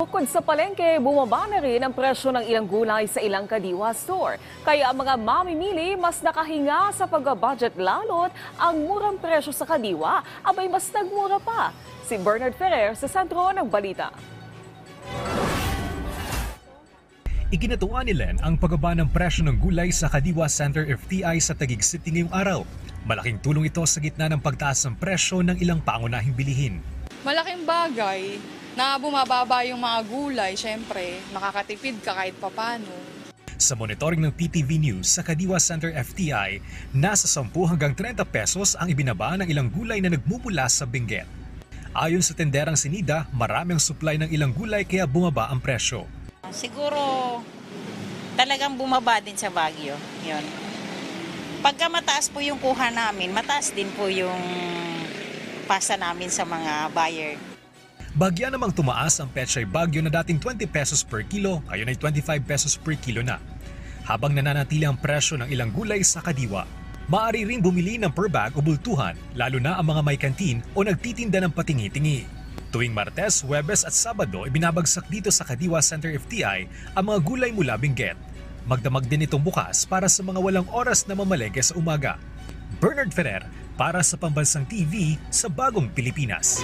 Bukod sa palengke, bumaba na rin ang presyo ng ilang gulay sa ilang Kadiwa store. Kaya ang mga mamimili mas nakahinga sa pag-budget lalo't ang murang presyo sa Kadiwa, abay mas nagmura pa. Si Bernard Ferrer sa sentro ng balita. Ikinatuwa ni Len ang pagbaba ng presyo ng gulay sa Kadiwa Center FTI sa Taguig City ngayong araw. Malaking tulong ito sa gitna ng pagtaas ng presyo ng ilang pangunahing bilihin. Malaking bagay na bumababa yung mga gulay, syempre makakatipid ka kahit papano. Sa monitoring ng PTV News sa Kadiwa Center FTI, nasa 10 hanggang 30 pesos ang ibinaba ng ilang gulay na nagmumula sa Benguet. Ayon sa tenderang Sinida, marami ang supply ng ilang gulay kaya bumaba ang presyo. Siguro talagang bumaba din sa Baguio. Yun. Pagka mataas po yung kuha namin, mataas din po yung pasa namin sa mga buyer. Bagya namang tumaas ang Pechay Baguio na dating 20 pesos per kilo, ngayon ay 25 pesos per kilo na. Habang nananatili ang presyo ng ilang gulay sa Kadiwa, maaari ring bumili ng per bag o bultuhan, lalo na ang mga may kantin o nagtitinda ng patingi-tingi. Tuwing Martes, Huwebes at Sabado, ibinabagsak dito sa Kadiwa Center FTI ang mga gulay mula Benguet. Magdamag din itong bukas para sa mga walang oras na mamalengke sa umaga. Bernard Ferrer para sa Pambansang TV sa Bagong Pilipinas.